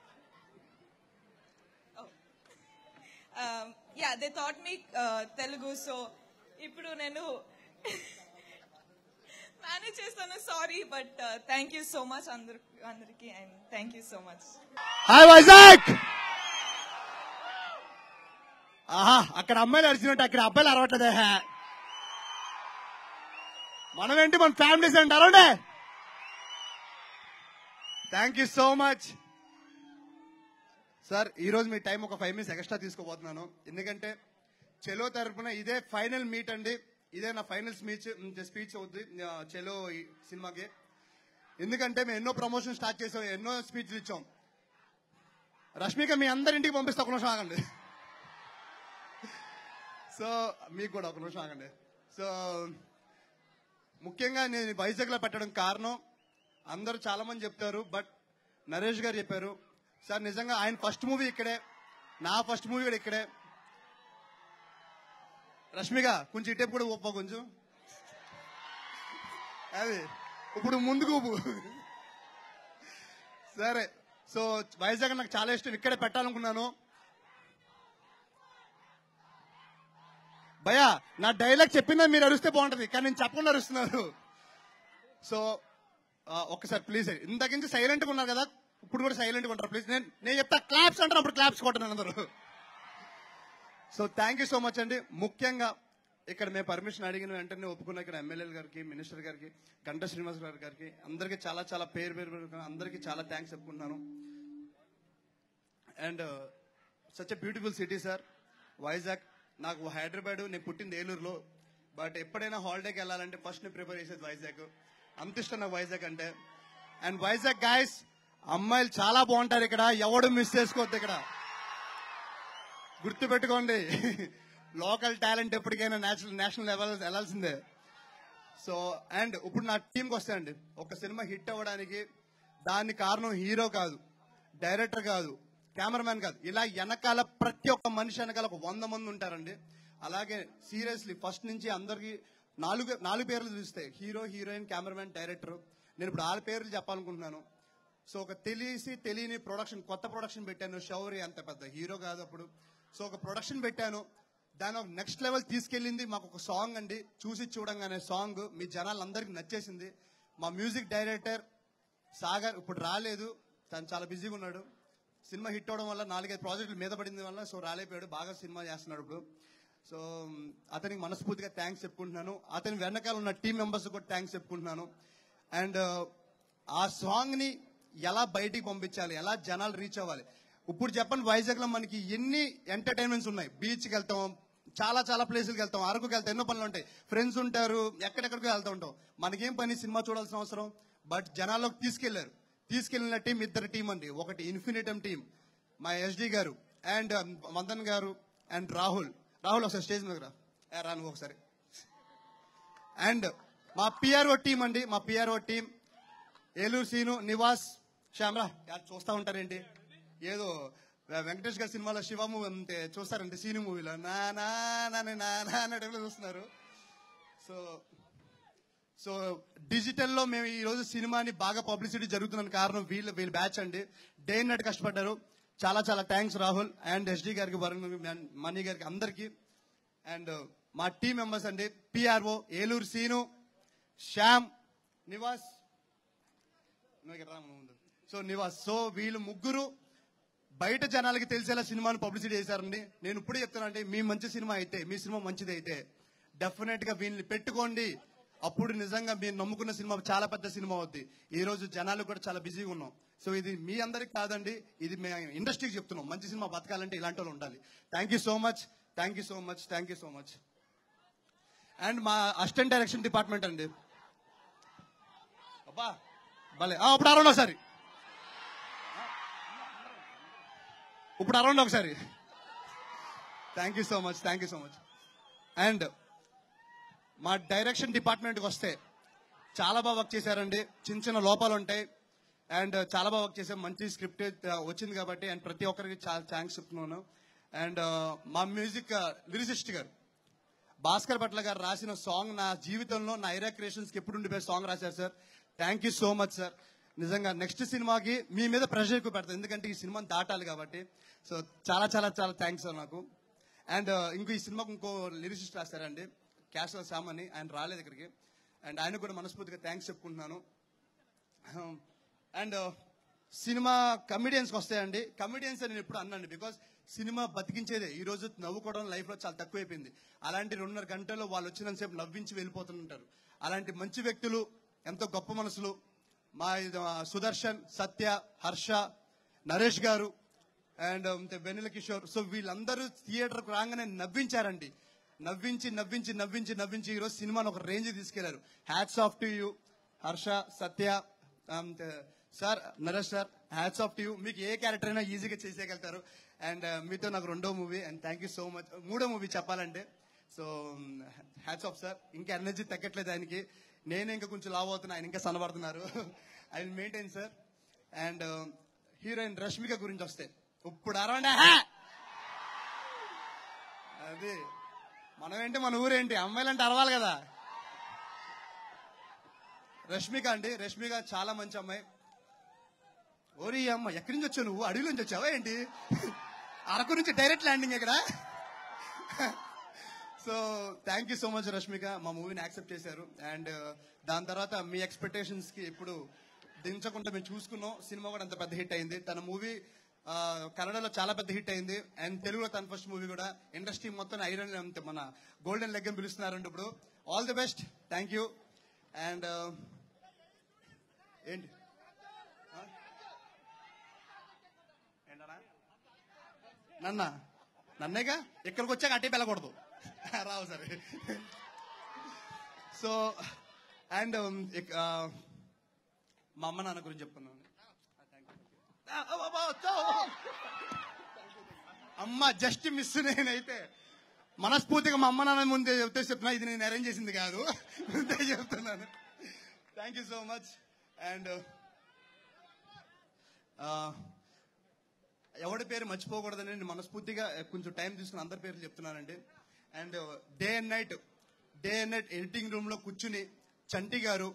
they thought me Telugu. So ఇప్పుడు నేను మేనేజ్ చేస్తాను, sorry. But thank you so much అందరికి and thank you so much. Hi Vizag. ఆహా, అక్కడ అమ్మాయిలు అరిచినట్టు అక్కడ అబ్బాయిలు అరవట్లేదే. మనం ఏంటి, మన ఫ్యామిలీస్ ఏంటి అరవడే. Thank you so much sir. ఈ రోజు మీ టైం ఒక 5 minutes ఎక్స్ట్రా తీసుకోబోతున్నాను. ఎందుకంటే చెలో తరపున ఇదే ఫైనల్ మీట్ అండి. ఇదే నా ఫైనల్ స్పీచ్ అవుద్ది చెలో సినిమాకి. ఎందుకంటే మేము ఎన్నో ప్రమోషన్ స్టార్ట్ చేసాం, ఎన్నో స్పీచ్లు ఇచ్చాం. రష్మిక మీ అందరింటికి పంపిస్తే ఒక నిమిషం ఆగండి. సో మీకు కూడా ఒక నిమిషం ఆగండి. సో ముఖ్యంగా నేను వైజాగ్ లో పెట్టడం కారణం అందరూ చాలా మంది చెప్తారు, బట్ నరేష్ గారు చెప్పారు సార్ నిజంగా ఆయన ఫస్ట్ మూవీ ఇక్కడే, నా ఫస్ట్ మూవీ కూడా ఇక్కడే. రష్మిక కొంచెం ఇటేపు కూడా ఊప, కొంచెం అది ఇప్పుడు ముందుకు ఊపు. సరే, సో వైజాగ్ నాకు చాలా ఇష్టం, ఇక్కడే పెట్టాలనుకున్నాను. భయ్యా నా డైలాగ్ చెప్పిందా మీరు అరుస్తే బాగుంటది, కానీ నేను చెప్పకుండా అరుస్తున్నారు. సో ఒక్కసారి ప్లీజ్, ఇంతకు నుంచి సైలెంట్ గా ఉన్నారు కదా, ఇప్పుడు కూడా సైలెంట్ గా ఉంటారు ప్లీజ్. నేను చెప్తా క్లాప్స్ అంటారు, అప్పుడు క్లాప్స్ కొట్టను అందరూ. So thank you so much అండి. ముఖ్యంగా ఇక్కడ మేము పర్మిషన్ అడిగిన వెంటనే ఒప్పుకున్న ఇక్కడ ఎమ్మెల్యేల గారికి, మినిస్టర్ గారికి, గంటా శ్రీనివాస్ గారికి అందరికీ చాలా చాలా పేరు అందరికీ చాలా థ్యాంక్స్ చెప్పుకుంటున్నాను. And such a beautiful city sir Vizag. నాకు హైదరాబాద్, నేను పుట్టింది ఏలూరులో, బట్ ఎప్పుడైనా హాలిడేకి వెళ్ళాలంటే ఫస్ట్ నేను ప్రిపేర్ చేసేది వైజాగ్. అంత ఇష్టం నాకు వైజాగ్ అంటే. అండ్ వైజాగ్ గాయస్, అమ్మాయిలు చాలా బాగుంటారు ఇక్కడ, ఎవడు మిస్ చేసుకోవద్దు ఇక్కడ, గుర్తు పెట్టుకోండి. లోకల్ టాలెంట్ ఎప్పటికైనా నేషనల్ లెవెల్ వెళ్ళాల్సిందే. సో అండ్ ఇప్పుడు నా టీంకి వస్తాయండి, ఒక సినిమా హిట్ అవ్వడానికి దాని కారణం హీరో కాదు, డైరెక్టర్ కాదు, కెమెరామ్యాన్ కాదు, ఇలా వెనకాల ప్రతి ఒక్క మనిషి వెనకాల ఒక 100 మంది ఉంటారండి. అలాగే సీరియస్లీ ఫస్ట్ నుంచి అందరికి నాలుగు పేర్లు చూస్తాయి, హీరో, హీరోయిన్, కెమెరామ్యాన్, డైరెక్టర్. నేను ఇప్పుడు 6 పేర్లు చెప్పాలనుకుంటున్నాను. సో ఒక తెలియని ప్రొడక్షన్, కొత్త ప్రొడక్షన్ పెట్టాను. శౌర్య అంత పెద్ద హీరో కాదు అప్పుడు. సో ఒక ప్రొడక్షన్ పెట్టాను, దాని ఒక నెక్స్ట్ లెవెల్ తీసుకెళ్ళింది. మాకు ఒక సాంగ్ అండి, చూసి చూడంగానే సాంగ్ మీ జనాలందరికీ నచ్చేసింది. మా మ్యూజిక్ డైరెక్టర్ సాగర్ ఇప్పుడు రాలేదు, తను చాలా బిజీగా ఉన్నాడు. సినిమా హిట్ అవడం వల్ల 4-5 ప్రాజెక్టులు మీద పడింది వల్ల సో రాలేపోయాడు, బాగా సినిమా చేస్తున్నాడు ఇప్పుడు. సో అతనికి మనస్ఫూర్తిగా థ్యాంక్స్ చెప్పుకుంటున్నాను. అతని వెనకాల ఉన్న టీం మెంబర్స్ కూడా థ్యాంక్స్ చెప్పుకుంటున్నాను. అండ్ ఆ సాంగ్ ని ఎలా బయటికి పంపించాలి, ఎలా జనాలు రీచ్ అవ్వాలి. ఇప్పుడు చెప్పండి, వైజాగ్ లో మనకి ఎన్ని ఎంటర్టైన్మెంట్స్ ఉన్నాయి. బీచ్కి వెళ్తాం, చాలా చాలా ప్లేసులకు వెళ్తాం, అరకుకి వెళ్తాం, ఎన్నో పనులు ఉంటాయి, ఫ్రెండ్స్ ఉంటారు, ఎక్కడెక్కడికో వెళ్తూ ఉంటాం. మనకేం పని సినిమా చూడాల్సిన అవసరం, బట్ జనాల్లోకి తీసుకెళ్లిన టీం 2 టీం అండి. ఒకటి ఇన్ఫినిటమ్ టీం, మా ఎస్డి గారు అండ్ మదన్ గారు అండ్ రాహుల్ ఒకసారి స్టేజ్ మీద రాను ఒకసారి. అండ్ మా పిఆర్ఓ టీం అండి, మా పిఆర్ఓ టీం ఏలూరు సీను, నివాస్, శ్యామరా. చూస్తా ఉంటారేంటి, ఏదో వెంకటేష్ గారి సినిమాలో శివ మూవీ అంతే చూస్తారంటే, సీను మూవీలో నా టైంలో చూస్తున్నారు. సో డిజిటల్లో మేము ఈ రోజు సినిమాని బాగా పబ్లిసిటీ జరుగుతున్న కారణం వీళ్ళ బ్యాచ్ అండి. డే అండ్ నైట్ కష్టపడ్డారు. చాలా చాలా థ్యాంక్స్ రాహుల్ అండ్ ఎస్డి గారికి, వరుణ్, మణి గారికి, అందరికి. అండ్ మా టీం మెంబర్స్ అండి, PRO Eluru Seenu, Shyam, Nivas. So Nivas, so వీళ్ళు ముగ్గురు బయట జనాలకి తెలిసేలా సినిమాను పబ్లిసిటీ చేశారండి. నేను ఇప్పుడే చెప్తానంటే, మీ మంచి సినిమా అయితే, మీ సినిమా మంచిది అయితే డెఫినెట్ గా వీళ్ళని పెట్టుకోండి. అప్పుడు నిజంగా మీరు నమ్ముకున్న సినిమా చాలా పెద్ద సినిమా అవుద్ది. ఈ రోజు జనాలు కూడా చాలా బిజీగా ఉన్నాం. సో ఇది మీ అందరికి కాదండి, ఇది మేము ఇండస్ట్రీకి చెప్తున్నాం. మంచి సినిమా బతకాలంటే ఇలాంటి వాళ్ళు ఉండాలి. Thank you so much, thank you so much, thank you so much. And మా అసిస్టెంట్ డైరెక్షన్ డిపార్ట్మెంట్ అండి, అబ్బా భలే. ఇప్పుడు అరౌండ్ ఒకసారి, ఇప్పుడు అరౌండ్ ఒకసారి. Thank you so much, thank you so much. And మా డైరెక్షన్ డిపార్ట్మెంట్కి వస్తే చాలా బాగా వర్క్ చేశారండి. చిన్న లోపాలు ఉంటాయి అండ్ చాలా బాగా వర్క్ చేసాం. మంచి స్క్రిప్ట్ వచ్చింది కాబట్టి అండ్ ప్రతి ఒక్కరికి చాలా థ్యాంక్స్ చెప్తున్నాను. అండ్ మా మ్యూజిక్ లిరిసిస్ట్ గారు భాస్కర్ భట్ల గారు రాసిన సాంగ్ నా జీవితంలో, నా ఐరా క్రియేషన్స్ కి ఎప్పుడు ఉండిపోయే సాంగ్ రాశారు sir. Thank you so much sir. నిజంగా నెక్స్ట్ సినిమాకి మీ మీద ప్రెషర్ ఎక్కువ పెడతాను, ఎందుకంటే ఈ సినిమాని దాటాలి కాబట్టి. సో చాలా చాలా చాలా థ్యాంక్స్ సార్ నాకు. అండ్ ఇంకో ఈ సినిమాకు ఇంకో లిరిసిస్ట్ రాస్తారండి, క్యాష్ శామ్ అని, ఆయన రాలేదు ఇక్కడికి. అండ్ ఆయన కూడా మనస్ఫూర్తిగా థ్యాంక్స్ చెప్పుకుంటున్నాను. అండ్ సినిమా కమిడియన్స్కి వస్తాయండి. కమిడియన్స్ అని నేను ఎప్పుడు అన్నాను, బికాస్ సినిమా బతికించేదే. ఈ రోజు నవ్వుకోవడం లైఫ్ లో చాలా తక్కువైపోయింది. అలాంటి 2.5 గంటల్లో వాళ్ళు వచ్చినంతసేపు నవ్వించి వెళ్ళిపోతుంటారు. అలాంటి మంచి వ్యక్తులు, ఎంతో గొప్ప మనసులు మా సుదర్శన్, సత్య, హర్ష, నరేష్ గారు అండ్ వెన్నెల కిషోర్. సో వీళ్ళందరూ థియేటర్కు రాగానే నవ్వించారండి. నవ్వించి నవ్వించి నవ్వించి నవ్వించి ఈరోజు సినిమాను ఒక రేంజ్ తీసుకెళ్లారు. Hats off to you Harsha, Satya, sir, Naresh sir, hats off to you. మీకు ఏ క్యారెక్టర్ అయినా ఈజీగా చేసేయగలుగుతారు. అండ్ మీతో నాకు 2వ movie and thank you so much. 3వ మూవీ చెప్పాలంటే సో హ్యాట్స్ ఆఫ్ సార్. ఇంకా ఎనర్జీ తగ్గట్లేదు ఆయనకి. నేనే ఇంకా కొంచెం లావ్ అవుతున్నా, ఆయన ఇంకా సన్నబడుతున్నారు. I will maintain sir. And heroine Rashmika గురించి వస్తే ఇప్పుడు అరవండి. అది మనం ఏంటి, మన ఊరేంటి, అమ్మాయిలంటే అరవాలి కదా. రష్మిక అండి, రష్మిక చాలా మంచి అమ్మాయి. ఓరి అమ్మ, ఎక్కడి నుంచి వచ్చావు నువ్వు? అడవి నుంచి వచ్చావా ఏంటి? అరకు నుంచి డైరెక్ట్ ల్యాండింగ్ ఇక్కడ. So thank you so much Rashmika, మా మూవీని యాక్సెప్ట్ చేశారు. అండ్ దాని తర్వాత మీ ఎక్స్పెక్టేషన్స్ కి ఎప్పుడు దించకుండా మేము చూసుకున్నాం. సినిమా కూడా అంత పెద్ద హిట్ అయింది. తన మూవీ కన్నడలో చాలా పెద్ద హిట్ అయింది అండ్ తెలుగులో తన ఫస్ట్ మూవీ కూడా. ఇండస్ట్రీ మొత్తం ఐరన్ మన గోల్డెన్ లెగ్ అని పిలుస్తున్నారండి ఇప్పుడు. All the best, thank you. And ఏంటి నన్నేగా ఇక్కడికి వచ్చాక అట్టే వెళ్ళకూడదు, రావు సరే. సో అండ్ మా అమ్మ నాన్న గురించి చెప్పుకున్నాను. అమ్మ జస్ట్ మిస్. నేనైతే మనస్ఫూర్తిగా మా అమ్మ నాన్న ముందే చెప్తున్నా, ఇది నేను అరేంజ్ చేసింది కాదు, ముందే చెప్తున్నాను. Thank you so much. And ఎవరి పేరు మర్చిపోకూడదని నేను మనస్ఫూర్తిగా కొంచెం టైం తీసుకుని అందరి పేర్లు చెప్తున్నానండి. And day and night editing room లో కూర్చుని చంటి గారు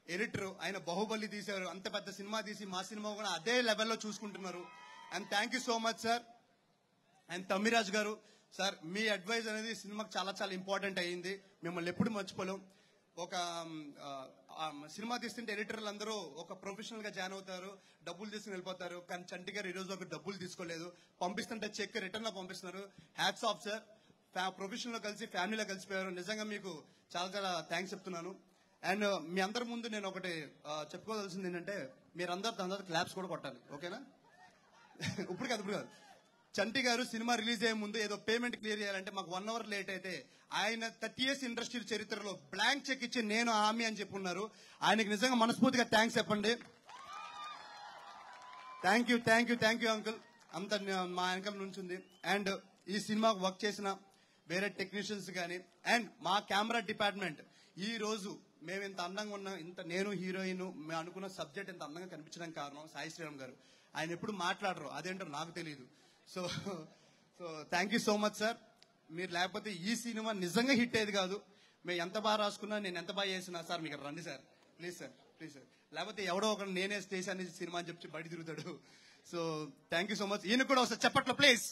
ఎడిటర్, ఆయన బాహుబలి తీశారు, అంత పెద్ద సినిమా తీసి మా సినిమా కూడా అదే లెవెల్లో చూసుకుంటున్నారు. And thank you so much sir. And Thammiraj garu sir, me advise అనేది సినిమాకి చాలా చాలా ఇంపార్టెంట్ అయ్యింది. మిమ్మల్ని ఎప్పుడు మర్చిపోలేం. ఒక సినిమా తీస్తుంటే ఎడిటర్లు అందరూ ఒక ప్రొఫెషనల్ గా జాయిన్ అవుతారు, డబ్బులు తీసుకుని వెళ్ళిపోతారు. కానీ చంటి గారు ఈ రోజు ఒక డబ్బులు తీసుకోలేదు, పంపిస్తుంటే చెక్ రిటర్న్ లో పంపిస్తున్నారు. Hats off sir. ప్రొఫెషనల్ లో కలిసి ఫ్యామిలీలో కలిసిపోయారు. నిజంగా మీకు చాలా చాలా థ్యాంక్స్ చెప్తున్నాను. అండ్ మీ అందరి ముందు నేను ఒకటి చెప్పుకోవాల్సింది ఏంటంటే, మీరందరూ దాని తర్వాత క్లాప్స్ కూడా కొట్టాలి, ఓకేనా? ఇప్పుడు కాదు. చంటి గారు సినిమా రిలీజ్ అయ్యే ముందు ఏదో పేమెంట్ క్లియర్ చేయాలంటే మాకు 1 అవర్ లేట్ అయితే ఆయన 30 years ఇండస్ట్రీ చరిత్రలో బ్లాంక్ చెక్ ఇచ్చి నేను హామీ అని చెప్పున్నారు. ఆయనకి నిజంగా మనస్ఫూర్తిగా థ్యాంక్స్ చెప్పండి. Thank you uncle. అంత మా వెనకాల నుంచి ఉంది. అండ్ ఈ సినిమాకు వర్క్ చేసిన వేరే టెక్నీషియన్స్ కానీ అండ్ మా కెమెరా డిపార్ట్మెంట్, ఈ రోజు మేము ఇంత అందంగా ఉన్నాం, ఇంత నేను హీరోయిన్ మేము అనుకున్న సబ్జెక్ట్ ఇంత అందంగా కనిపించడానికి కారణం సాయి శ్రీరామ్ గారు. ఆయన ఎప్పుడు మాట్లాడరు, అదేంటో నాకు తెలియదు. So thank you so much sir. మీరు లేకపోతే ఈ సినిమా నిజంగా హిట్ అయ్యేది కాదు. మేము ఎంత బాగా రాసుకున్నా, నేను ఎంత బాగా చేసినా సార్ మీకు రండి సార్, ప్లీజ్ సార్. లేకపోతే ఎవడో ఒక నేనే స్టేషన్ సినిమా అని చెప్పి బయట తిరుగుతాడు. So thank you so much. ఈయన కూడా వస్తారు చెప్పట్లో please.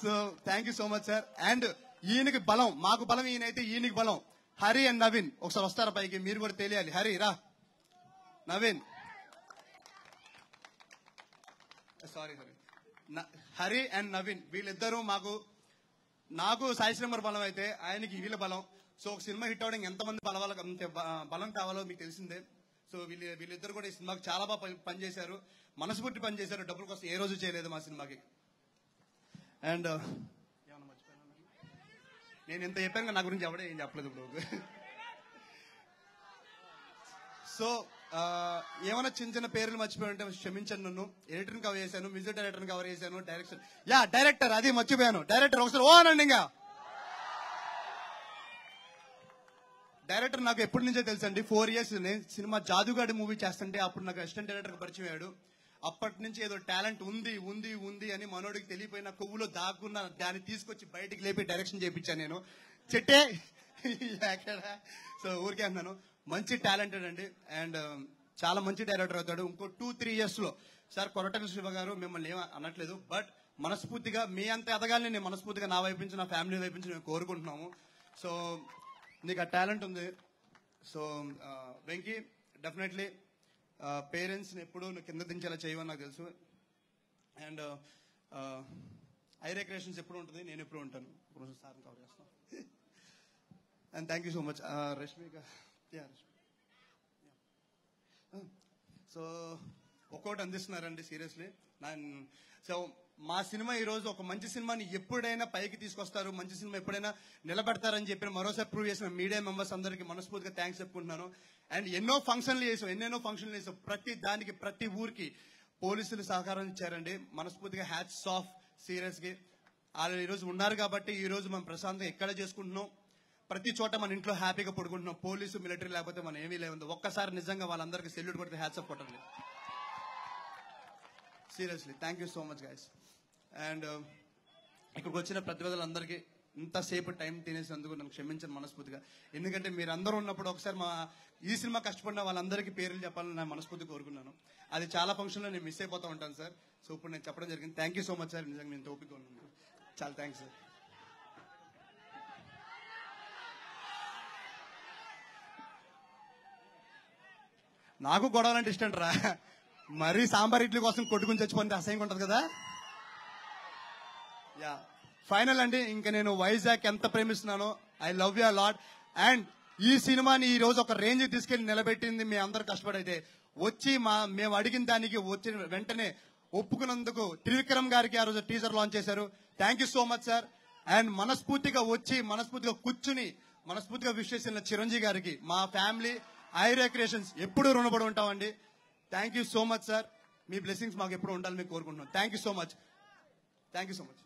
So thank you so much sir. And ఈయనకి బలం, మాకు బలం ఈయనైతే ఈయనకి బలం. హరి అండ్ నవీన్ ఒకసారి వస్తారా పైకి, మీరు కూడా తెలియాలి. హరి రా, నవీన్ సారీ హరి అండ్ నవీన్ వీళ్ళిద్దరూ నాకు సాయి శ్రీమర్ బలం అయితే ఆయనకి వీళ్ళ బలం. సో ఒక సినిమా హిట్ అవడానికి ఎంతమంది బలం కావాలో మీకు తెలిసిందే. సో వీళ్ళిద్దరు కూడా ఈ సినిమాకి చాలా బాగా పనిచేశారు, మనస్ఫూర్తి పనిచేశారు. డబ్బుల కోసం ఏ రోజు చేయలేదు మా సినిమాకి. అండ్ నేను ఎంత చెప్పాను నా గురించి ఎవడే ఏం చెప్పలేదు ఇప్పుడు. సో ఏమైనా చిన్న పేర్లు మర్చిపోయానంటే క్షమించండి నన్ను. ఎడిటర్ని కవర్ చేశాను, మ్యూజిక్ డైరెక్టర్ని కవర్ చేశాను, డైరెక్టర్ అది మర్చిపోయాను. డైరెక్టర్ ఒకసారి ఓ అనండి. ఇంకా డైరెక్టర్ నాకు ఎప్పటి నుంచో తెలుసండి, 4 years. నేను సినిమా జాదుగాడి మూవీ చేస్తుంటే అప్పుడు నాకు అసిస్టెంట్ డైరెక్టర్ పరిచయం అయ్యాడు. అప్పటి నుంచి ఏదో టాలెంట్ ఉంది అని మనోడికి తెలియపోయిన కొవ్వులో దాక్కున్న దాన్ని తీసుకొచ్చి బయటికి లేపి డైరెక్షన్ చేయించాను నేను. చెట్టే సో ఊరికే అన్నాను. మంచి టాలెంటెడ్ అండి అండ్ చాలా మంచి డైరెక్టర్ అవుతాడు. ఇంకో 2-3 years లో సార్ కొరటల శివ గారు మిమ్మల్ని ఏం అనట్లేదు, బట్ మనస్ఫూర్తిగా మీ అంత ఎదగాలని నేను మనస్ఫూర్తిగా నా వైపు నుంచి, నా ఫ్యామిలీ వైపు నుంచి మేము కోరుకుంటున్నాము. సో నీకు ఆ టాలెంట్ ఉంది. సో వెంకీ డెఫినెట్లీ పేరెంట్స్ని ఎప్పుడూ కింద దించేలా చేయమని నాకు తెలుసు. అండ్ ఐరే క్రియేషన్స్ ఎప్పుడు ఉంటుంది, నేను ఎప్పుడు ఉంటాను. సార్ని కవర్ చేస్తాను. And thank you so much Rashmika. So ఒక్కోటి అందిస్తున్నారండి సీరియస్లీ. సో మా సినిమా ఈరోజు ఒక మంచి సినిమాని ఎప్పుడైనా పైకి తీసుకొస్తారు, మంచి సినిమా ఎప్పుడైనా నిలబెడతారని చెప్పిన మరోసారి ప్రూవ్ చేసిన మీడియా మెంబర్స్ అందరికీ మనస్ఫూర్తిగా థ్యాంక్స్ చెప్పుకుంటున్నాను. అండ్ ఎన్నెన్నో ఫంక్షన్లు చేసాం. ప్రతి దానికి ప్రతి ఊరికి పోలీసులు సహకారం ఇచ్చారండి. మనస్ఫూర్తిగా హ్యాట్స్ ఆఫ్ సీరియస్కి. వాళ్ళు ఈరోజు ఉన్నారు కాబట్టి ఈరోజు మనం ప్రశాంతంగా ఎక్కడ చేసుకుంటున్నాం, ప్రతి చోట మన ఇంట్లో హ్యాపీగా పడుకుంటున్నాం. పోలీసు మిలిటరీ లేకపోతే మనం ఏమీ లేదు. ఒక్కసారి నిజంగా వాళ్ళందరికీ సెల్యూట్ కొడితే హ్యాట్స్ ఆఫ్ కొట్టండి seriously. Thank you so much guys. And ఇక్కడికి వచ్చిన ప్రతినిధులందరికీ ఇంతసేపు టైం తినేసినందుకు నన్ను క్షమించండి మనస్ఫూర్తిగా. ఎందుకంటే మీరు అందరూ ఉన్నప్పుడు ఒకసారి ఈ సినిమా కష్టపడిన వాళ్ళందరికీ పేర్లు చెప్పాలని నేను మనస్ఫూర్తిగా కోరుకున్నాను. అది చాలా ఫంక్షన్లో నేను మిస్ అయిపోతూ ఉంటాను సార్. సో ఇప్పుడు నేను చెప్పడం జరిగింది. Thank you so much sir. నిజంగా నేను ఓపిక ఉన్నాను. చాలా థ్యాంక్స్ సార్. నాకు గొడవలంటే ఇష్టం రా. మరీ సాంబార్ ఇడ్లీ కోసం కొట్టుకుని చచ్చిపోతే అసహ్యంగా ఉంటుంది కదా. యా ఫైనల్ అండి, ఇంకా నేను వైజాగ్ ఎంత ప్రేమిస్తున్నానో. I love you lot. అండ్ ఈ సినిమాని ఈ రోజు ఒక రేంజ్ తీసుకెళ్లి నిలబెట్టింది మీ అందరు కష్టపడైతే వచ్చి మేము అడిగిన దానికి వచ్చిన వెంటనే ఒప్పుకున్నందుకు త్రివిక్రమ్ గారికి ఆ రోజు టీజర్ లాంచ్ చేశారు. Thank you so much sir. And మనస్ఫూర్తిగా వచ్చి మనస్ఫూర్తిగా కూర్చుని మనస్ఫూర్తిగా విష్ చేసిన చిరంజీవి గారికి మా ఫ్యామిలీ ఐరే క్రియేషన్స్ ఎప్పుడు రుణపడి ఉంటామండి. Thank you so much sir. Me blessings మాకు ఎప్పుడు ఉండాలని మేము కోరుకుంటున్నాం. Thank you so much. Thank you so much.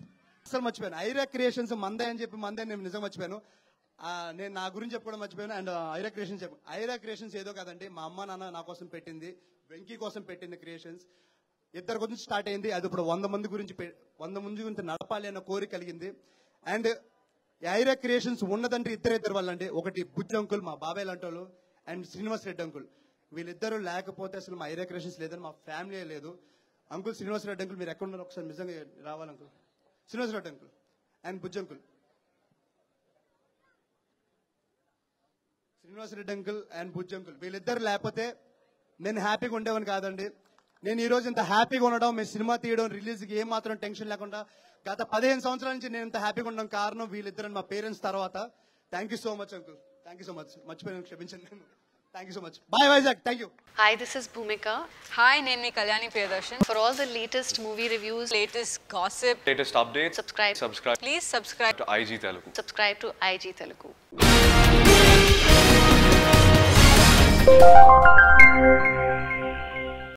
అసలు మర్చిపోయాను, ఐరే క్రియేషన్స్ మందే అని చెప్పి మందే నేను నిజంగా మర్చిపోయాను. నేను నా గురించి చెప్పుకోవడం మర్చిపోయాను. And Airee creations Airee creations ఏదో కాదండి, మా అమ్మ నాన్న నా కోసం పెట్టింది, వెంకీ కోసం పెట్టింది క్రియేషన్స్. ఇద్దరు గురించి స్టార్ట్ అయింది. అది ఇప్పుడు 100 మంది గురించి నడపాలి అన్న కోరిక కలిగింది. అండ్ ఐరే క్రియేషన్స్ ఉన్నదంటే ఇద్దరు వాళ్ళండి. ఒకటి బుజ్జి అంకుల్ మా బాబాయ్ లాంటి వాళ్ళు, అండ్ శ్రీనివాస్ రెడ్డి అంకుల్. వీళ్ళిద్దరూ లేకపోతే అసలు మా ఐరే క్రియేషన్స్ లేదని మా ఫ్యామిలీ లేదు. అంకుల్ శ్రీనివాస్ రెడ్డి అంకుల్ మీరు ఎక్కడ ఉన్నారు ఒకసారి నిజంగా రావాలి uncle. Srinivas Reddy uncle and Bujji uncle. Srinivas Reddy uncle and Bujji uncle వీళ్ళిద్దరు లేకపోతే నేను హ్యాపీగా ఉండేవని కాదండి. నేను ఈ రోజు ఇంత హ్యాపీగా ఉండడం, మేము సినిమా తీయడం, రిలీజ్కి ఏ మాత్రం టెన్షన్ లేకుండా గత 15 సంవత్సరాల నుంచి నేను ఇంత హ్యాపీగా ఉండడం కారణం వీళ్ళిద్దరు మా పేరెంట్స్ తర్వాత. Thank you so much uncle. Thank you so much. మర్చిపోయాను, క్షమించండి. Thank you so much. Bye Vizag. Thank you. Hi, this is Bhumika. Hi, name is Kalyani Priyadarshan. For all the latest movie reviews, Latest gossip, latest updates, subscribe. please subscribe to IG Telugu. Subscribe to IG Telugu.